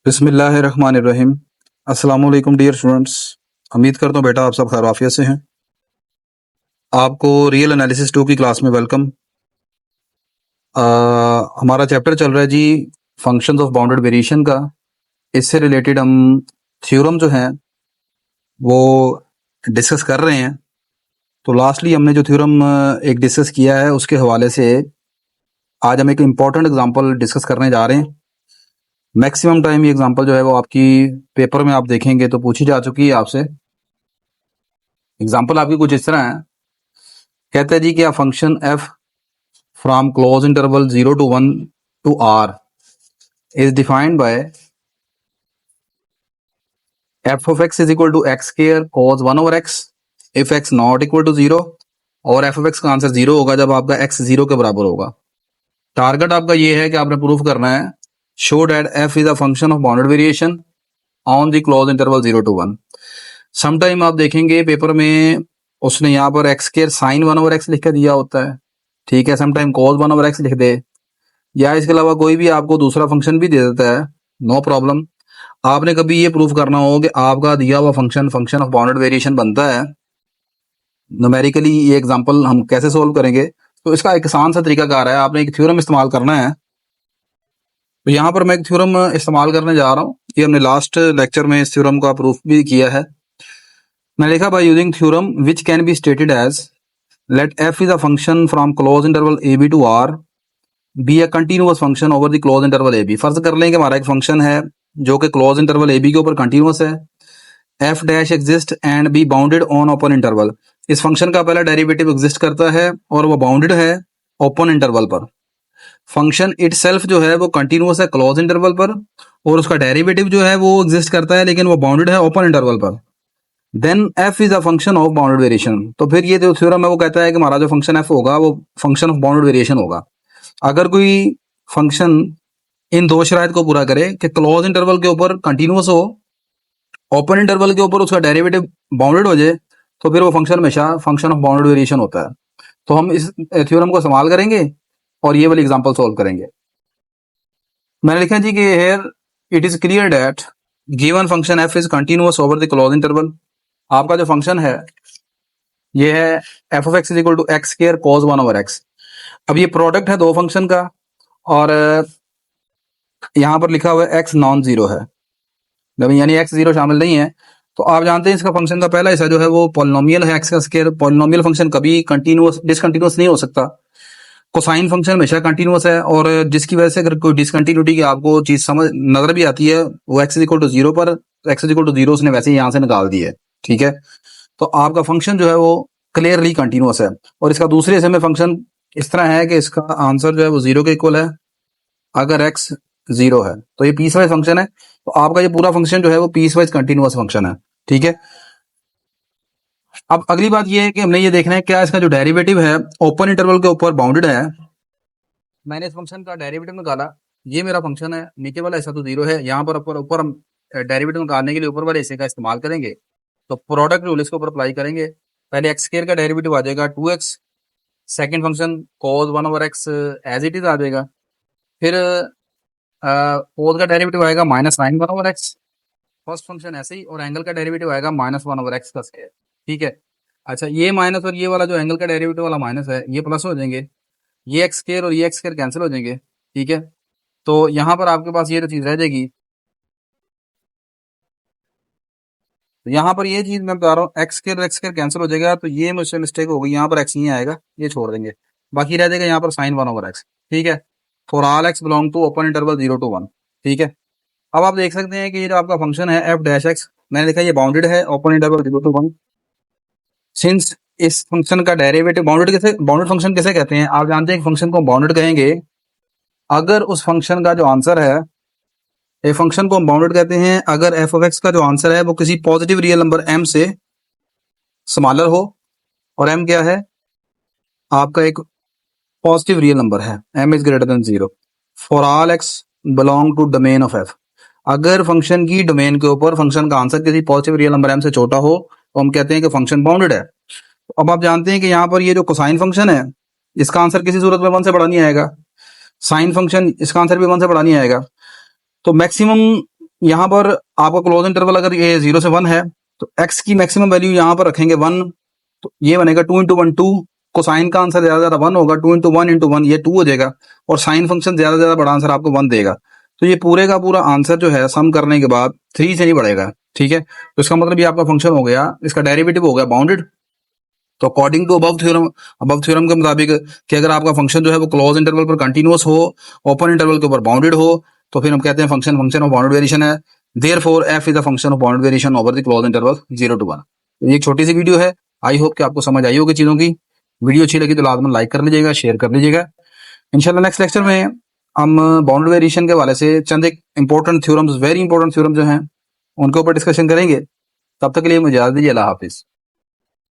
बिस्मिल्लाहिर्रहमानिर्रहीम। अस्सलाम वालेकुम डियर स्टूडेंट्स। उम्मीद करता हूँ बेटा आप सब खैर आफियत से हैं। आपको रियल एनालिसिस 2 की क्लास में वेलकम। हमारा चैप्टर चल रहा है जी फंक्शंस ऑफ बाउंडेड वेरिएशन का। इससे रिलेटेड हम थ्योरम जो हैं वो डिस्कस कर रहे हैं। तो लास्टली हमने जो थ्योरम एक डिस्कस किया है उसके हवाले से आज हम एक इम्पॉर्टेंट एग्जांपल डिस्कस करने जा रहे हैं। मैक्सिमम टाइम ये एग्जांपल जो है वो आपकी पेपर में आप देखेंगे तो पूछी जा चुकी है आपसे। एग्जांपल आपकी कुछ इस तरह है, कहते हैं जी कि function F from close interval 0 to 1 to r is defined by f of x is equal to x square cos 1 over x if x not equal to 0 और f of x का आंसर 0 होगा जब आपका x 0 के बराबर होगा। Target आपका ये है कि आपने प्रूफ करना है show that f is a function of bounded variation on the closed interval 0 to 1। Sometime आप देखेंगे पेपर में उसने यहाँ पर x square sin 1 over x लिख के दिया होता है, ठीक है। समटाइम cos 1 over x लिख दे या इसके अलावा कोई भी आपको दूसरा फंक्शन भी दे देता है, नो प्रॉब्लम। आपने कभी ये प्रूफ करना हो कि आपका दिया हुआ function function of bounded variation बनता है। न्यूमेरिकली ये एग्जांपल हम कैसे सोल्व करेंगे, तो इसका एक आसान सा तरीकाकार है। आपने एक थ्योरम इस्तेमाल करना है। तो यहाँ पर मैं एक थ्योरम इस्तेमाल करने जा रहा हूँ। ये हमने लास्ट लेक्चर में इस थ्योरम का प्रूफ भी किया है। मैं लिखा by using theorem which can be stated as let f is a function from close interval a b to R be a continuous function over the close interval a b. फर्ज कर लें कि हमारा एक फंक्शन है जो कि close interval a B के ऊपर कंटिन्यूअस है। F dash exist and be bounded on open interval. इस फंक्शन का पहला डेरिवेटिव एग्जिस्ट करता है और वो बाउंडेड है ओपन इंटरवल पर। फंक्शन इटसेल्फ जो है वो कंटिन्यूअस है क्लोज इंटरवल पर और उसका डेरिवेटिव जो है वो एग्जिस्ट करता है लेकिन वो बाउंडेड है ओपन इंटरवल पर। Then f is a function of bounded variation. तो फिर ये जो थ्योरम है वो कहता है कि हमारा जो फंक्शन एफ होगा वो फंक्शन ऑफ बाउंडेड वेरिएशन होगा अगर कोई फंक्शन इन दो शराइत को पूरा करे कि क्लोज इंटरवल के ऊपर कंटिन्यूअस हो, ओपन इंटरवल के ऊपर उसका डेरिवेटिव बाउंडेड हो जाए, तो फिर वो फंक्शन हमेशा फंक्शन ऑफ बाउंडेड वेरिएशन होता है। तो हम इस थ्योरम को इस्तेमाल करेंगे और ये वाली एग्जांपल सॉल्व करेंगे। मैंने लिखा जी कि here it is clear that given function f is continuous over the close interval. आपका जो फंक्शन है ये है f of x is equal to x square cos 1 over x. अब ये प्रोडक्ट है दो फंक्शन का और यहाँ पर लिखा हुआ है एक्स नॉन जीरो है, यानी एक्स जीरो शामिल नहीं है। तो आप जानते हैं इसका फंक्शन का पहला हिस्सा जो है वो पॉलिनोमियल है एक्स का स्क्वायर। पॉलिनोमियल फंक्शन कभी कंटिन्यूअस डिसकंटिन्यूअस नहीं हो सकता। कोसाइन फंक्शन हमेशा कंटिन्यूअस है और जिसकी वजह से अगर कोई डिसकंटिन्यूटी की आपको चीज समझ नजर भी आती है वो X is equal to zero पर X is equal to zero उसने वैसे ही यहाँ से निकाल दी है, ठीक है। तो आपका फंक्शन जो है वो क्लियरली कंटिन्यूअस है और इसका दूसरे हिस्से में फंक्शन इस तरह है कि इसका आंसर जो है वो जीरो के इक्वल है अगर एक्स जीरो है। तो ये पीस वाइज फंक्शन है। तो आपका ये पूरा फंक्शन जो है वो पीस वाइज कंटिन्यूअस फंक्शन है, ठीक है। अब अगली बात ये है कि हमने ये देखना है क्या इसका जो डेरिवेटिव है ओपन इंटरवल के ऊपर बाउंडेड है। मैंने इस फंक्शन का डेरिवेटिव निकाला, ये मेरा फंक्शन है, नीचे वाला हिस्सा तो जीरो है। यहाँ पर ऊपर हम डेरिवेटिव निकालने के लिए ऊपर वाले हिस्से का इस्तेमाल करेंगे। तो प्रोडक्ट रूल इसके ऊपर अप्लाई करेंगे। पहले एक्स स्क्वायर का डेरिवेटिव आ जाएगा 2x, second function cos 1 over x as it is आ जाएगा। फिर cos का डेरिवेटिव आएगा -sin 1 over x, first function ऐसे ही, और एंगल का डेरिवेटिव आएगा -1 ओवर x का स्क्वायर, ठीक है। अच्छा, ये माइनस और ये वाला जो एंगल का डेरिवेटिव वाला माइनस है ये प्लस हो जाएंगे, ये एक्स स्क्वायर और ये एक्स स्क्वायर कैंसिल हो जाएंगे, ठीक है। तो यहाँ पर आपके पास ये जो चीज रह जाएगी, तो यहाँ पर ये चीज मैं बता रहा हूँ एक्स स्क्वायर कैंसिल हो जाएगा। तो ये मुझसे मिस्टेक हो गई, यहाँ पर एक्स नहीं आएगा, ये छोड़ देंगे, बाकी रह जाएगा यहाँ पर sin 1 ओवर x, ठीक है। For all x belong to open interval 0 to 1, ठीक है। अब आप देख सकते हैं कि ये जो आपका फंक्शन है एफ डैश एक्स, मैंने देखा ये बाउंडेड है ओपन इंटरवल 0 to 1। सिंस इस फंक्शन का डेरिवेटिव बाउंडेड फंक्शन कैसे कहते हैं आप जानते हैं, फंक्शन को बाउंडेड कहेंगे अगर उस फंक्शन का जो आंसर है, ए फंक्शन को हम बाउंडेड कहते हैं अगर एफ ऑफ एक्स का जो आंसर है वो किसी पॉजिटिव रियल नंबर m से स्मॉलर हो, और m क्या है आपका एक पॉजिटिव रियल नंबर है, m is greater than 0। For all x belong to domain of f, अगर फंक्शन की डोमेन के ऊपर फंक्शन का आंसर किसी पॉजिटिव रियल नंबर m से छोटा हो तो हम कहते हैं कि फंक्शन बाउंडेड है। अब आप जानते हैं कि यहाँ पर ये जो कोसाइन फंक्शन है इसका आंसर किसी सूरत में 1 से बड़ा नहीं आएगा, साइन फंक्शन इसका आंसर भी 1 से बड़ा नहीं आएगा। तो मैक्सिमम यहाँ पर आपका क्लोज इंटरवल अगर ये 0 से 1 है तो x की मैक्सिमम वैल्यू यहाँ पर रखेंगे 1, तो ये बनेगा 2 इंटू 1 2, कोसाइन का आंसर ज्यादा ज्यादा 1 होगा, 2 इंटू 1 ये 2 हो जाएगा, और साइन फंक्शन ज्यादा ज्यादा बड़ा आंसर आपको 1 देगा। तो ये पूरे का पूरा आंसर जो है सम करने के बाद 3 से नहीं बढ़ेगा, ठीक है। तो इसका मतलब ये आपका फंक्शन हो गया, इसका डेरिवेटिव हो गया बाउंडेड। तो अकॉर्डिंग टू अबव थ्योरम के मुताबिक कि अगर आपका फंक्शन जो है वो क्लोज इंटरवल पर कंटिन्यूअस हो, ओपन इंटरवल के ऊपर बाउंडेड हो, तो फिर हम कहते हैं फंक्शन ऑफ बाउंडेड वेरिएशन है। Therefore F is a function of bounded variation over the close interval 0 to 1। ये एक छोटी सी वीडियो है, आई होप कि आपको समझ आई होगी चीजों की। वीडियो अच्छी लगी तो लाजमन लाइक कर लीजिएगा, शेयर कर लीजिएगा। इंशाल्लाह नेक्स्ट लेक्चर में हम बाउंडेड वेरिएशन के हवाले से चंद एक important theorems, very important theorem जो हैं उनके ऊपर डिस्कशन करेंगे। तब तक के लिए मुझे इजाजत दीजिए, अल्लाह हाफिज।